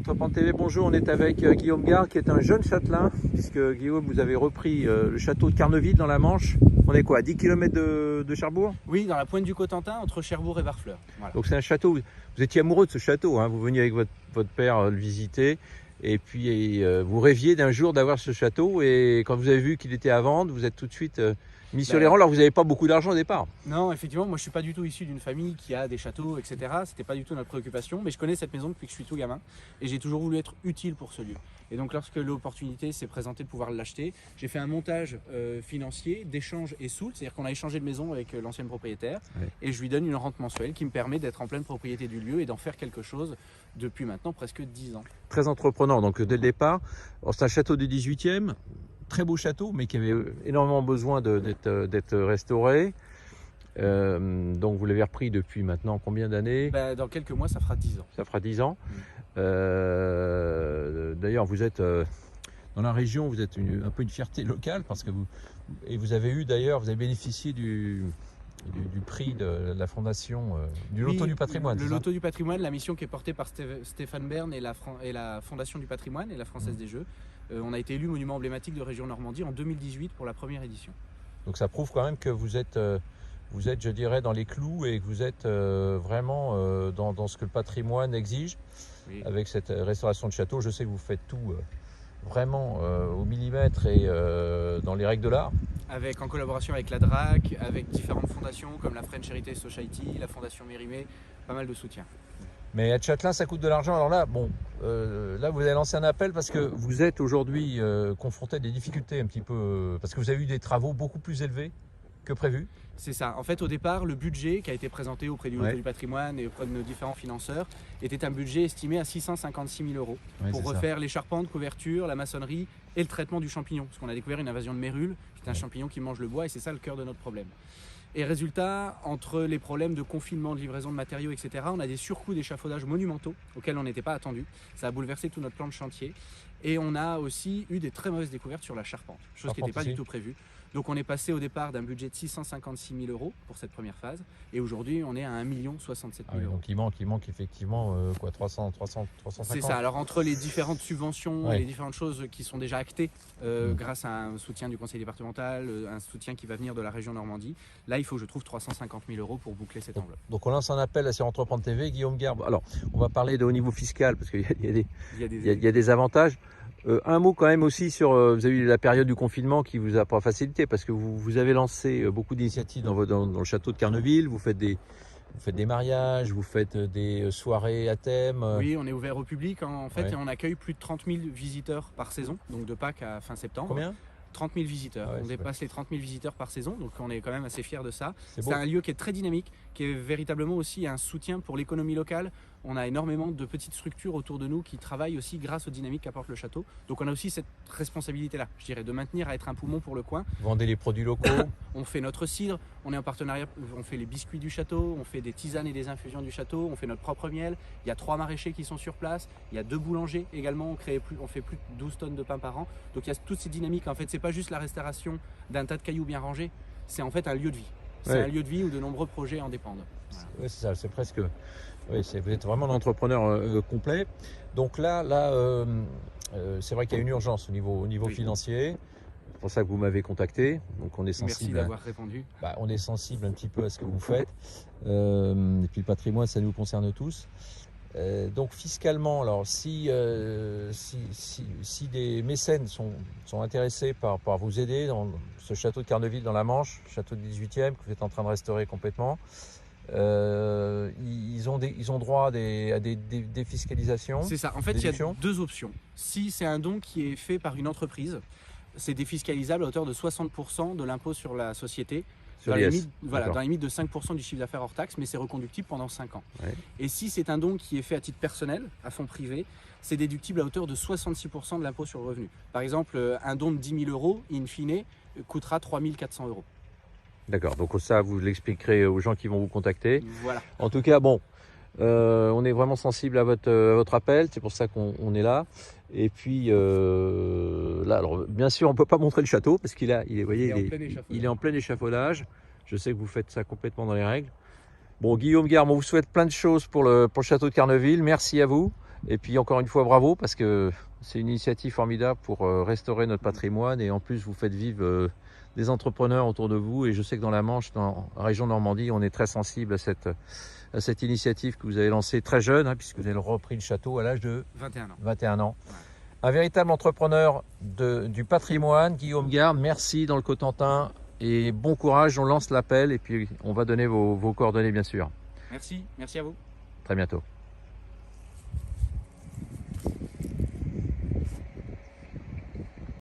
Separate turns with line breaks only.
Entreprendre TV, bonjour, on est avec Guillaume Gard qui est un jeune châtelain, puisque Guillaume, vous avez repris le château de Carneville dans la Manche. On est quoi, à 10 km de Cherbourg?
Oui, dans la pointe du Cotentin, entre Cherbourg et Barfleur. Voilà.
Donc c'est un château, vous étiez amoureux de ce château, hein, vous veniez avec votre père le visiter, et puis vous rêviez d'un jour d'avoir ce château, et quand vous avez vu qu'il était à vendre, vous êtes tout de suite mis sur les rangs, alors vous n'avez pas beaucoup d'argent au départ.
Non, effectivement, moi je suis pas du tout issu d'une famille qui a des châteaux, etc. C'était pas du tout notre préoccupation, mais je connais cette maison depuis que je suis tout gamin et j'ai toujours voulu être utile pour ce lieu. Et donc lorsque l'opportunité s'est présentée de pouvoir l'acheter, j'ai fait un montage financier d'échange et soult, c'est-à-dire qu'on a échangé de maison avec l'ancienne propriétaire, ouais. Et je lui donne une rente mensuelle qui me permet d'être en pleine propriété du lieu et d'en faire quelque chose depuis maintenant presque 10 ans.
Très entreprenant, donc dès le départ. C'est un château du 18e. Très beau château, mais qui avait énormément besoin d'être restauré. Donc vous l'avez repris depuis maintenant combien d'années?
Dans quelques mois, ça fera 10 ans.
Ça fera 10 ans. D'ailleurs, vous êtes dans la région, vous êtes un peu une fierté locale, parce que vous avez bénéficié du prix de la fondation du Loto du patrimoine.
Le Loto du patrimoine, la mission qui est portée par Stéphane Bern et la Fondation du patrimoine et la Française des Jeux. On a été élu monument emblématique de région Normandie en 2018 pour la première édition.
Donc ça prouve quand même que vous êtes, je dirais, dans les clous et que vous êtes vraiment dans ce que le patrimoine exige. Oui. Avec cette restauration de château. Je sais que vous faites tout vraiment au millimètre et dans les règles de l'art.
En collaboration avec la DRAC, avec différentes fondations comme la French Heritage Society, la Fondation Mérimée, pas mal de soutien.
Mais être châtelain, ça coûte de l'argent. Alors là, là, vous avez lancé un appel parce que vous êtes aujourd'hui confronté à des difficultés un petit peu, parce que vous avez eu des travaux beaucoup plus élevés que prévu.
C'est ça. En fait, au départ, le budget qui a été présenté auprès du Loto du patrimoine et auprès de nos différents financeurs était un budget estimé à 656 000 € pour refaire les charpentes, couvertures, la maçonnerie et le traitement du champignon. Parce qu'on a découvert une invasion de mérule, qui est un champignon qui mange le bois, et c'est ça le cœur de notre problème. Et résultat, entre les problèmes de confinement, de livraison de matériaux, etc., on a des surcoûts d'échafaudage monumentaux auxquels on n'était pas attendu. Ça a bouleversé tout notre plan de chantier. Et on a aussi eu des très mauvaises découvertes sur la charpente, chose qui n'était pas du tout prévue. Donc on est passé au départ d'un budget de 656 000 € pour cette première phase. Et aujourd'hui, on est à 1 067 000 €.
Donc il manque effectivement 350.
C'est ça. Alors entre les différentes subventions et les différentes choses qui sont déjà actées grâce à un soutien du conseil départemental, un soutien qui va venir de la région Normandie, là il faut que je trouve 350 000 € pour boucler cette enveloppe.
Donc on lance un appel sur Entreprendre TV, Guillaume Gard. Alors on va parler de haut niveau fiscal parce qu'il y a des avantages. Un mot quand même aussi sur, vous avez eu la période du confinement qui vous a pas facilité parce que vous avez lancé beaucoup d'initiatives dans le château de Carneville, vous faites des mariages, vous faites des soirées à thème.
Oui, on est ouvert au public en fait et on accueille plus de 30 000 visiteurs par saison, donc de Pâques à fin septembre.
Combien ?
30 000 visiteurs. On dépasse les 30 000 visiteurs par saison, donc on est quand même assez fiers de ça. C'est un lieu qui est très dynamique, qui est véritablement aussi un soutien pour l'économie locale. On a énormément de petites structures autour de nous qui travaillent aussi grâce aux dynamiques qu'apporte le château. Donc on a aussi cette responsabilité-là, je dirais, de maintenir à être un poumon pour le coin.
Vendez les produits locaux.
On fait notre cidre, on est en partenariat, on fait les biscuits du château, on fait des tisanes et des infusions du château, on fait notre propre miel. Il y a 3 maraîchers qui sont sur place, il y a 2 boulangers également, on fait plus de 12 tonnes de pain par an. Donc il y a toutes ces dynamiques. En fait, c'est pas juste la restauration d'un tas de cailloux bien rangés, c'est en fait un lieu de vie. C'est un lieu de vie où de nombreux projets en dépendent. Voilà.
Oui, c'est ça, c'est presque... Oui, vous êtes vraiment un entrepreneur complet. Donc là c'est vrai qu'il y a une urgence au niveau financier. C'est pour ça que vous m'avez contacté. Donc on est sensible.
Merci d'avoir répondu.
On est sensible un petit peu à ce que vous faites. Et puis le patrimoine, ça nous concerne tous. Donc fiscalement, alors si des mécènes sont intéressés par vous aider dans ce château de Carneville dans la Manche, château du 18e que vous êtes en train de restaurer complètement, ils ont droit à des défiscalisations.
C'est ça. En fait, il y a 2 options. Si c'est un don qui est fait par une entreprise, c'est défiscalisable à hauteur de 60% de l'impôt sur la société. Dans les limites de 5% du chiffre d'affaires hors taxe, mais c'est reconductible pendant 5 ans. Ouais. Et si c'est un don qui est fait à titre personnel, à fonds privé, c'est déductible à hauteur de 66% de l'impôt sur le revenu. Par exemple, un don de 10 000 €, in fine, coûtera 3 400 €.
D'accord, donc ça, vous l'expliquerez aux gens qui vont vous contacter.
Voilà.
En tout cas, on est vraiment sensible à votre appel, c'est pour ça qu'on est là. Et puis là, alors bien sûr, on ne peut pas montrer le château parce qu'il est en plein échafaudage. Je sais que vous faites ça complètement dans les règles. Bon, Guillaume Gard, on vous souhaite plein de choses pour le château de Carneville. Merci à vous. Et puis encore une fois, bravo, parce que c'est une initiative formidable pour restaurer notre patrimoine. Et en plus, vous faites vivre des entrepreneurs autour de vous. Et je sais que dans la Manche, dans la région Normandie, on est très sensible à cette initiative que vous avez lancée très jeune, hein, puisque vous avez repris le château à l'âge de 21 ans. Ouais. Un véritable entrepreneur du patrimoine, Guillaume Garde. Merci dans le Cotentin et bon courage. On lance l'appel et puis on va donner vos coordonnées, bien sûr.
Merci à vous.
Très bientôt.